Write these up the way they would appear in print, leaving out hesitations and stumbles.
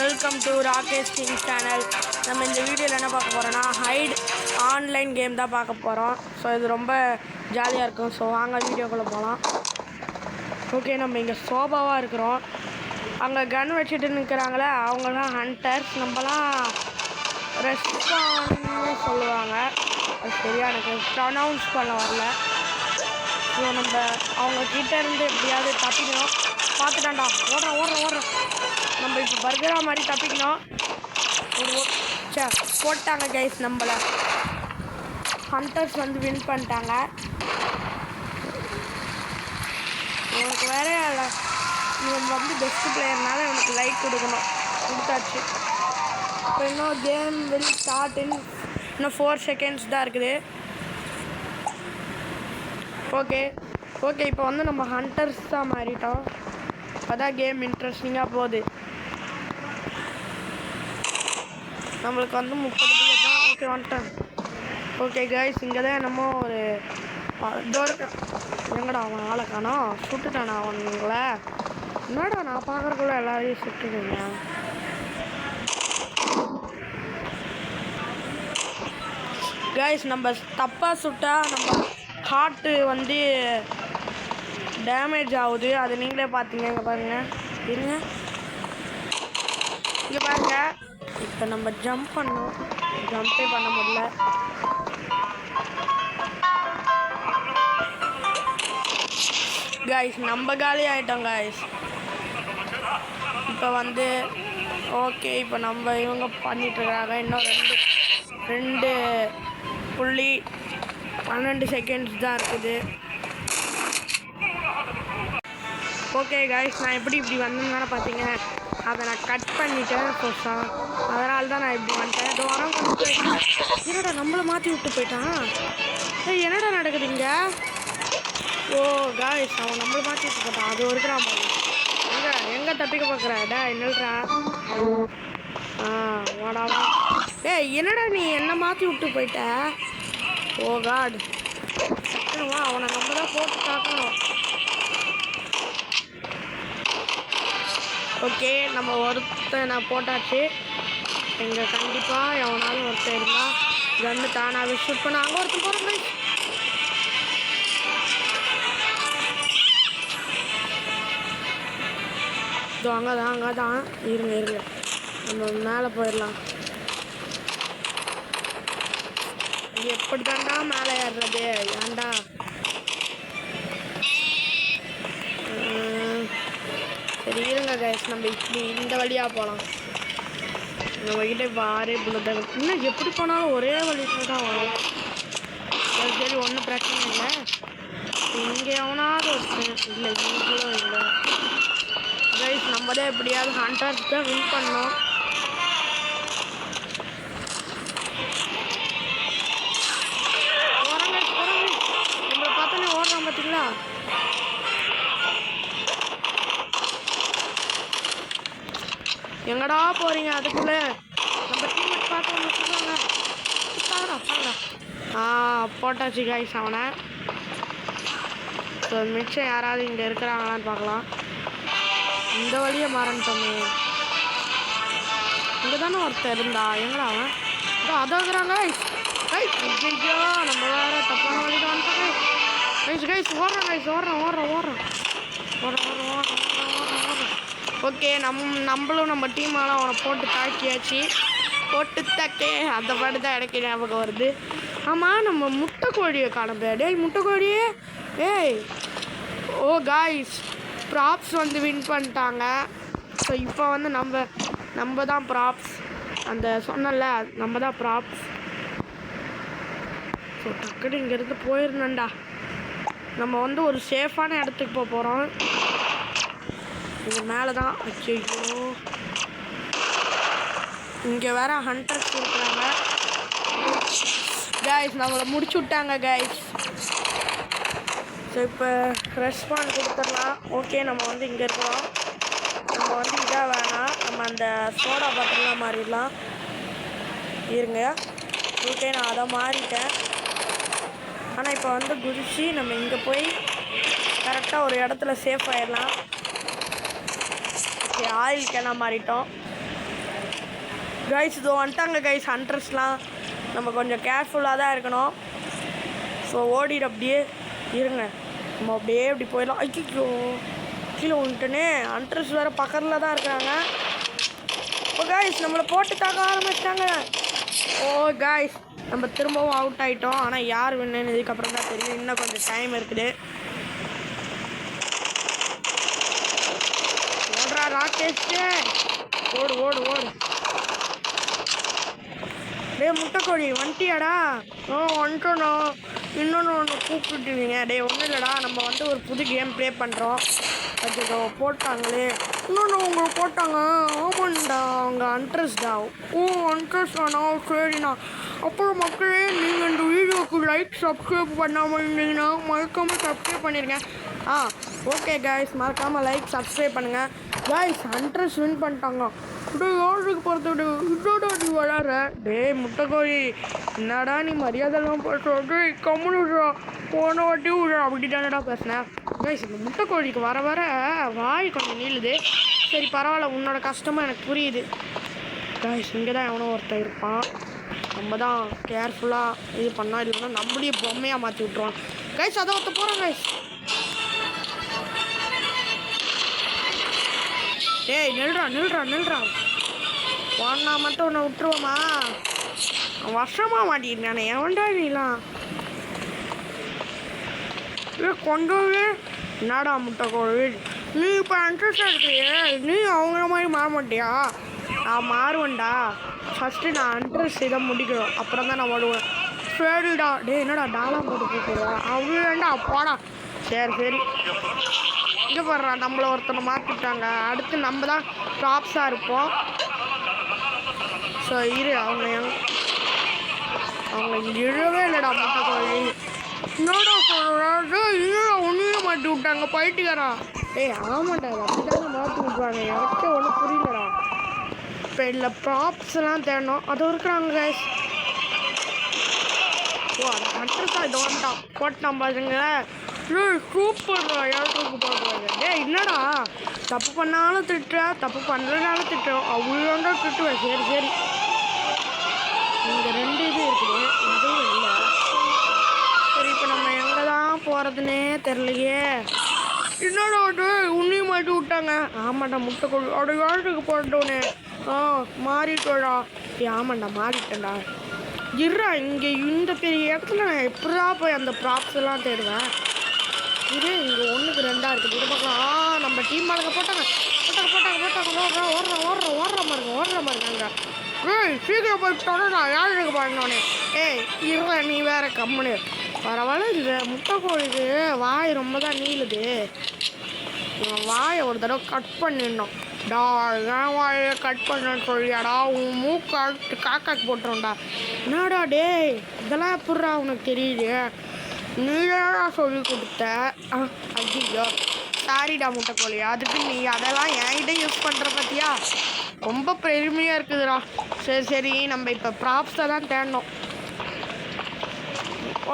Welcome to Rakesh king channel. நம்ம இந்த வீடியோவில் என்ன பார்க்க போகிறோன்னா ஹைட் ஆன்லைன் கேம் தான் பார்க்க போகிறோம். ஸோ இது ரொம்ப ஜாலியாக இருக்கும். ஸோ வாங்க வீடியோக்குள்ளே போகலாம். ஓகே, நம்ம இங்கே சோபாவாக இருக்கிறோம். அங்கே கன் வச்சுட்டு நிற்கிறாங்களே அவங்களாம் ஹண்டர்ஸ், நம்மலாம் ரெஸ்பான்னு சொல்லுவாங்க. அது சரியாக எனக்கு ப்ரொனவுன்ஸ் பண்ண வரல. ஸோ நம்ம அவங்கக்கிட்ட இருந்து எப்படியாவது தப்பிக்கணும். பார்த்துட்டான்டா, ஓடுறோம். நம்ம இப்போ பர்கரா மாதிரி தப்பிக்கணும். போட்டாங்க கைஸ், நம்மளை ஹண்டர்ஸ் வந்து வின் பண்ணிட்டாங்க. உனக்கு வேற இவன் வந்து பெஸ்ட்டு பிளேயர்னால எனக்கு லைக் கொடுத்தாச்சு. இப்போ இன்னும் கேம் வில் ஸ்டார்ட் இன்னும் 4 செகண்ட்ஸ் தான் இருக்குது. ஓகே இப்போ வந்து நம்ம ஹண்டர்ஸ் தான் மாறிட்டோம். அதான் கேம் இன்ட்ரெஸ்டிங்காக போகுது. நம்மளுக்கு வந்து 30 புல்லட் தான். ஓகே, வந்துட்டேன். ஓகே கைஸ், இங்கே தான் என்னமோ ஒரு டோர். எங்கடா அவன் ஆளை காணோம்? சுட்டுட்டானா அவனுங்கள? என்னடா நான் பார்க்குறக்குள்ள எல்லாரையும் சுட்டுடுங்க. கைஸ், நம்ம தப்பாக சுட்டால் நம்ம ஹார்ட்டு வந்து டேமேஜ் ஆகுது. அது நீங்களே பார்த்தீங்க. இங்கே பாருங்கள், இருங்க, இங்கே பாருங்க. இப்போ நம்ம ஜம்ப் பண்ணோம், ஜம்பே பண்ண முடியல. கைஸ், நம்ம காலி ஆகிட்டோம் கைஸ். இப்போ வந்து ஓகே, இப்போ நம்ம இவங்க பண்ணிட்டுருக்காங்க. இன்னும் 2.12 செகண்ட்ஸ் தான் இருக்குது. ஓகே கைஸ், நான் இப்படி வந்தேன்னு பார்த்தீங்க. அதை நான் கட் பண்ணிட்டேன். அதனால தான் நான் இப்படி வந்துட்டேன். இது வரம் என்னடா நம்மளை மாற்றி விட்டு போயிட்டான். என்னடா நடக்குதுங்க? ஓ கைஸ், அவன் நம்மளை மாற்றி விட்டு போட்டான். அது இருக்கிறான் எங்கே தப்பிக்க பார்க்குறா? என்னடா வாடாவா. என்னடா நீ என்னை மாற்றி விட்டு போயிட்ட? ஓ காட், வா, அவனை நம்ம தான் போட்டு தாக்கணும். ஓகே, நம்ம ஒருத்தனை போட்டாச்சு. இங்கே கண்டிப்பாக எவனாலும் ஒருத்தர் இருந்தால் இது வந்து தானாகவே ஷூட் பண்ண. அங்கே ஒருத்தன் போகிறேன். இதோ அங்கே தான் இருங்க நம்ம மேலே போயிடலாம். எப்படி தாண்டா மேலே ஏறுறது? ஏன்டா? சரி இருங்க கைஸ், நம்ம இப்படி இந்த வழியாக போகலாம். நம்மக்கிட்ட இப்போ 6 புல்லட். இன்னும் எப்படி போனாலும் ஒரே வழியில் தான் வரும். சரி, ஒன்றும் பிரச்சனை இல்லை. இங்கே எவனாவது ஒருத்தன் இல்லை, இங்கேயும் இல்லை கைஸ். நம்ம தான் எப்படியாவது ஹண்டர்ஸ் தான் வின் பண்ணோம். நம்மளை பார்த்தோன்னே ஓடுறான் பார்த்தீங்களா? எங்கடா போகிறீங்க? அதுக்குள்ளே நம்ம டீம்மேட் பார்த்து வந்துருக்காங்க. போட்டாச்சு கைஸ் அவனை. ஸோ மிச்சம் யாராவது இங்கே இருக்கிறாங்களான்னு பார்க்கலாம். இந்த வழியை மறந்துட்டோமே. இங்கே தானே ஒருத்தர் இருந்தா. எங்கடா அவன்? அதாக்குறாங்க ஐயோ, நம்ம வேறு தப்பான வழியில் வந்துட்டோம் கைஸ். ஓடுறோம். ஓகே, நம்மளும் நம்ம டீமாலும் அவனை போட்டு தாக்கியாச்சு. அந்த பாட்டு தான் எனக்கு ஞாபகம் வருது. ஆமாம், நம்ம முட்டைக்கோழியை காணப்பே. முட்டைக்கோழியே. ஓ காய்ஸ், ப்ராப்ஸ் வந்து வின் பண்ணிட்டாங்க. ஸோ இப்போ வந்து நம்ம தான் ப்ராப்ஸ். அந்த சொன்னல, நம்ம தான் ப்ராப்ஸ். ஸோ டக்குனு இங்கேருந்து போயிருந்தேன்டா. நம்ம வந்து ஒரு சேஃபான இடத்துக்கு போகிறோம். இங்கே மேலே தான். ஐயோ, இங்கே வேற ஹண்டர்ஸ் இருக்கிறாங்க கைஸ். நம்மளை முடிச்சு விட்டாங்க கைஸ். ஸோ இப்போ ரெஸ்பாண்ட் கொடுத்துடலாம். ஓகே, நம்ம வந்து இங்கே இருக்கிறோம். நம்ம வந்து இதாக வேணாம், நம்ம அந்த சோடா பாட்டிலாம் மாறிடலாம். இருங்க. ஓகே, நான் அதை மாறிட்டேன். ஆனால் இப்போ வந்து குதிச்சு நம்ம இங்கே போய் கரெக்டாக ஒரு இடத்துல சேஃப் ஆகிடலாம். ஓகே, ஆயில் கேனாக மாறிட்டோம். கைஸ் இதோ வந்துட்டாங்க கைஸ் ஹண்ட்ரஸ்லாம். நம்ம கொஞ்சம் கேர்ஃபுல்லாக தான் இருக்கணும். ஸோ ஓடிடு அப்படியே இருங்க. நம்ம அப்படியே இப்படி போயிடலாம். ஐயோ கீழே வந்துட்டுனே ஹண்ட்ரஸ் வேறு பக்கத்தில் தான் இருக்காங்க. ஓ கைஸ் நம்மளை போட்டு தாக்க ஆரம்பிச்சிட்டாங்க. ஓ கைஸ் நம்ம திரும்பவும் அவுட் ஆகிட்டோம். ஆனால் யார் வின்னு இதுக்கப்புறம் தான் தெரியும். இன்னும் கொஞ்சம் டைம் இருக்குது. ஓடுறா ராகேஷ், ஓடு ஓடு ஓடு. டே முட்டைக்கோழி வந்துட்டியாடா? வந்துட்டோண்ணா. இன்னொன்று ஒன்று கூப்பிட்டுட்டீங்க. டே ஒன்றும் இல்லைடா, நம்ம வந்து ஒரு புது கேம் ப்ளே பண்ணுறோம். அது போட்டாங்களே இன்னொன்று உங்களுக்கு போட்டாங்க. ஆமாண்டா அவங்க அன்ட்ரெஸ்டா. ஓ அன்ட்ரெஸ்டாண்ணா, சரிண்ணா. அப்புறம் மக்களே நீங்கள் இந்த வீடியோவுக்கு லைக் சப்ஸ்கிரைப் பண்ணாமல் இருந்தீங்கன்னா மறக்காமல் சப்ஸ்கிரைப் பண்ணியிருக்கேன். ஓகே கைஸ், மறக்காமல் லைக் சப்ஸ்கிரைப் பண்ணுங்கள். கைஸ் அன்ட்ரெஸ் வின் பண்ணிட்டாங்க. டே யாருக்கு பொறுத்து இதோட நீ வளர. டே முட்டைக்கோழி என்னடா நீ மரியாதைலாம் பேசுறது? கம்முனுடா, போன வாட்டி விட அப்படி தானடா பேசினேன். கைஸ் இந்த முட்டைக்கோழிக்கு வர வர வாய் கொஞ்சம் நீளுது. சரி பரவாயில்ல, உன்னோட கஷ்டமாக எனக்கு புரியுது. கைஸ் இங்கே தான் எவனோ ஒருத்தர் இருப்பான். நம்ம தான் கேர்ஃபுல்லாக இது பண்ணால் இல்லைன்னா நம்மளையே பொம்மையாக மாற்றி விட்ருவான். கைஸ் அதை ஒருத்த போகிறோம் கைஸ். ஏய் நில்றா நில்றா நில்றா. ஒன்னா மட்டும் உன்னை விட்டுருவோமா? வருஷமாக மாட்டிருந்தானே எவன்டா நீலாம்? கொண்டவே என்னடா முட்டைக்கோழி, நீ இப்போ இன்ட்ரெஸ்டாக இருக்கிறியே, நீ அவங்கள மாதிரி மாற மாட்டியா? நான் மாறுவேன்டா. ஃபஸ்ட்டு நான் இன்ட்ரெஸ்ட் இதை முடிக்கணும், அப்புறம் தான் நான் வருவேன். சரிடா. டே என்னடா டாலாம் போட்டு கூப்பிடுவா? அவ்வளோண்டா போடா. சரி சரி. இங்கே போடுறா, நம்மளை ஒருத்தனை மாற்றிட்டாங்க. அடுத்து நம்ம தான் டாப்ஸாக இருப்போம். ஸோ இரு அவங்க இங்கே இழவே இல்லைடா முட்டைக்கோழி. என்னடா சொல்கிறா? இல்லைடா ஒன்றையும் மாட்டி விட்டாங்க பயிட்டுக்காரா. ஏய் ஆமாண்டா, அப்படி தானே மாற்றி விட்ருவாங்க. எனக்கே ஒன்றும் புரியலடா. இப்போ இல்லை ப்ராப்ஸ்லாம் தேடணும். அது இருக்கிறாங்க கைஸ். ஓ அது அட்ரஸாக இது வந்துட்டான் போட்டான் பாருங்க. சூப்பர்டா, யாருக்கு பார்க்குறாங்க. டே என்னடா தப்பு பண்ணாலும் திட்டுறேன், தப்பு பண்ணுறதுனாலும் திட்டுறோம். அவ்வளோண்டா திட்டுவேன். சரி சரி. இங்கே 2 இது இருக்குது, இதுவும் இல்லை. சரி இப்போ நம்ம எங்கே தான் போகிறதுனே தெரிலையே. என்னடா அது உன்னையும் மாட்டி விட்டாங்க. ஆமாண்டா முட்டைக்கோழி அவட யாருக்கு போட்டோன்னே. மாறிட்டோடா. ஆமாண்டா மாறிட்டேன்டா. இருறா, இங்கே இந்த பெரிய இடத்துல நான் எப்படா போய் அந்த ப்ராப்ஸ் எல்லாம் தேடுவேன்? இது இங்கே 1க்கு 2 இருக்குது. இது பார்க்கலாம். நம்ம டீம் ஆளுங்க போட்டாங்க போட்டாங்க போட்டாங்க போட்டாங்க. ஓடுற மாதிரிங்க. ஏய் சீக்கிரம் போய் தொடடா, யாருக்கு பாருங்கண்ணே. ஏய் இருங்க, நீ வேற கம்முனு. பரவாயில்ல, இந்த முட்டைக்கோழிக்கு வாய் ரொம்ப தான் நீளுது. இவன் வாயை ஒரு தடவை கட் பண்ணிடணும். டா என் வாயை கட் பண்ணு சொல்லியாடா, உன் மூக்கு காக்காக்கு போட்டுருண்டா. என்னடா டே இதெல்லாம் எப்பட்றா உனக்கு தெரியுது? நீடா சொல்லி கொடுத்த. ஐயோ சாரிடா முட்டைக்கோழி, அதுக்கு நீ அதெல்லாம் என்கிட்ட யூஸ் பண்ணுற பற்றியா? ரொம்ப பெருமையாக இருக்குதுடா. சரி சரி, நம்ம இப்போ ப்ராப்ஸை தான் தேடணும்.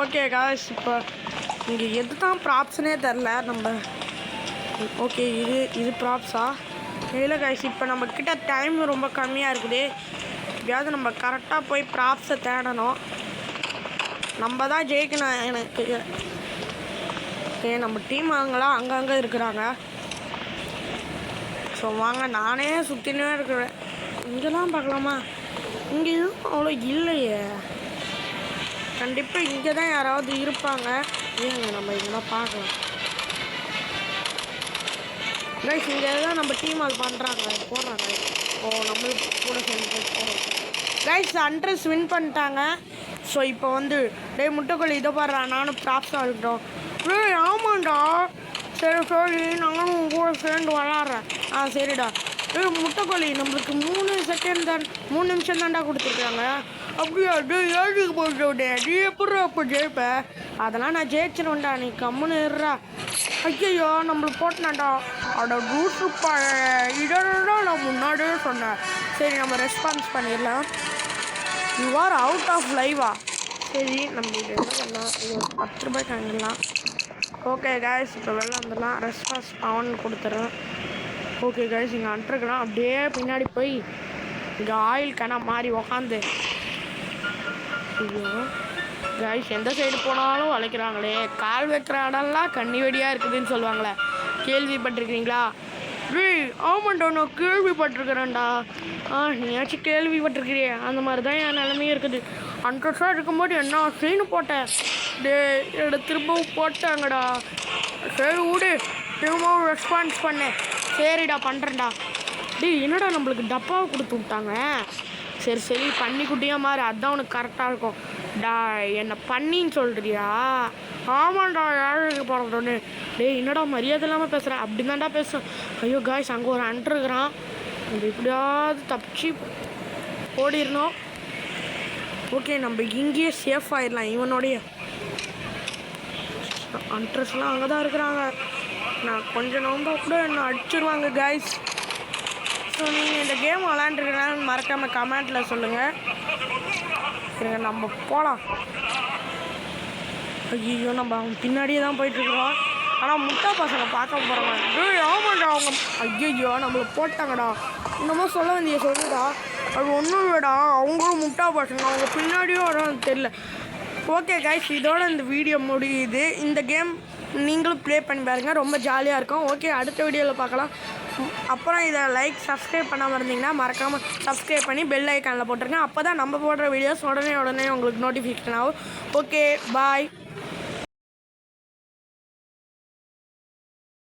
ஓகே காய்ஸ், இப்போ இங்கே எது தான் ப்ராப்ஸ்னே தெரில நம்ம. ஓகே இது ப்ராப்ஸா? இல்லை காய்ஸ், இப்போ நம்மக்கிட்ட டைம் ரொம்ப கம்மியாக இருக்குது. எப்படியாவது நம்ம கரெக்டாக போய் ப்ராப்ஸை தேடணும். நம்ம தான் ஜெயிக்கணும் எனக்கு. நம்ம டீம் அவங்களாம் அங்கங்கே இருக்கிறாங்க. ஸோ வாங்க, நானே சுற்றினே இருக்கிறேன். இங்கெல்லாம் பார்க்கலாமா? இங்கே எதுவும் அவ்வளோ இல்லையே. கண்டிப்பாக இங்கே தான் யாராவது இருப்பாங்க. ஏங்க நம்ம இதெல்லாம் பார்க்கலாம். கைஸ் இங்கே தான் நம்ம டீம் ஆள் பண்ணுறாங்க, போடுறாங்க. ஓ நம்மளுக்கு கூட சேர்ந்து போகிறோம். கைஸ் அண்ட்ரஸ் வின் பண்ணிட்டாங்க. ஸோ இப்போ வந்து டே முட்டைக்கோழி இதை பாடுறா, நானும் ப்ராப்ஸாக இருக்கட்டும். ஆமாண்டா. சரி சரி, நானும் உங்க கூட சேர்ந்து விளாட்றேன். சரிடா. முட்டைக்கோழி நம்மளுக்கு 3 செகண்ட் தான் 3 நிமிஷம் தான்டா கொடுத்துருக்காங்க. அப்படியா? டே ஏழுக்கு போட்டே, நீ எப்படா அப்போ ஜெயிப்ப? அதெல்லாம் நான் ஜெயிச்சிடும்டா, நீ கம்முன்னு இருறா. ஐயோ நம்மளுக்கு போட்டினாண்டா. அட ரூட்டுப்பா, இதெல்லாம் நான் முன்னாடியே சொன்னேன். சரி நம்ம ரெஸ்பான்ஸ் பண்ணிடலாம். யூ ஆர் அவுட் ஆஃப் லைவா? சரி நம்ம இது என்ன பண்ணலாம்? இது ஒரு 10 ரூபாய்க்கு வாங்கிடலாம். ஓகே கைஸ், இப்போ வெளில வந்துடலாம். ரெஸ்பான்ஸ் ஆன் கொடுத்துட்றேன். ஓகே கைஸ், இங்கே அன்ட்ருக்கலாம். அப்படியே பின்னாடி போய் இங்கே ஆயில் கணா மாதிரி உக்காந்து. ஐயோ கைஸ், எந்த சைடு போனாலும் வளைக்கிறாங்களே. கால் வைக்கிற இடம்லாம் கண்ணி வெடியாக இருக்குதுன்னு சொல்லுவாங்களே, கேள்விப்பட்டிருக்கீங்களா? டேய் ஆமாண்டா, நான் கேள்விப்பட்டிருக்கிறேன்டா. நீயாச்சும் கேள்விப்பட்டிருக்கிறியே, அந்த மாதிரி தான் என் நிலமையும் இருக்குது. அன்ட்ரெஸ்டாக இருக்கும்போது என்ன சீனு போட்டேன். டே என்னோட திரும்பவும் போட்டாங்கடா. சரி விடு, திரும்பவும் ரெஸ்பான்ஸ் பண்ணேன். சரிடா பண்ணுறேன்டா. டேய் என்னடா நம்மளுக்கு டப்பாவை கொடுத்து விட்டாங்க. சரி சரி பன்னிக்குட்டியாக மாறு, அதுதான் உனக்கு கரெக்டாக இருக்கும். டா என்னை பண்ணின்னு சொல்கிறியா? ஆமாண்டா, யாருக்கு போகிறோன்னு. டேய் என்னடா மரியாதை இல்லாமல் பேசுகிறேன். அப்படி தான்டா பேசுகிறேன். ஐயோ காய்ஸ், அங்கே ஒரு அன்ட்ரு இருக்கிறான். நம்ம எப்படியாவது தப்பிச்சு ஓடிடணும். ஓகே, நம்ம இங்கேயே சேஃப் ஆகிடலாம். இவனுடைய அன்ட்ரெஸ்லாம் அங்கே தான் இருக்கிறாங்க. நான் கொஞ்சம் நம்ப கூட என்னை அடிச்சிருவாங்க காய்ஸ். ஸோ நீங்கள் இந்த கேம் விளாண்டுருக்கீங்கன்னு மறக்காமல் கமெண்ட்டில் சொல்லுங்கள். சரிங்க, நம்ம போகலாம். ஐயோ நம்ம அவங்க பின்னாடியே தான் போயிட்டுருக்குறோம். ஆனால் முட்டா பசங்க பார்க்க போகிறாங்க. டேய் ஆமாண்டா, அவங்க ஐயோ நம்மளை போட்டாங்கடா. இன்னமும் சொல்ல வேண்டிய சொல்லுடா. அது ஒன்றும் இல்லைடா, அவங்களும் முட்டா பசங்க, அவங்க பின்னாடியும் வரும் தெரியல. ஓகே கைஸ், இதோட இந்த வீடியோ முடியுது. இந்த கேம் நீங்களும் ப்ளே பண்ணி பாருங்கள், ரொம்ப ஜாலியாக இருக்கும். ஓகே, அடுத்த வீடியோவில் பார்க்கலாம். அப்புறம் இதை லைக் சப்ஸ்கிரைப் பண்ணாமல் இருந்தீங்கன்னா மறக்காமல் சப்ஸ்கிரைப் பண்ணி பெல் ஐக்கானில் போட்டுருங்க. அப்போ தான் நம்ம போடுற வீடியோஸ் உடனே உங்களுக்கு நோட்டிஃபிகேஷன் ஆகும். Okay bye.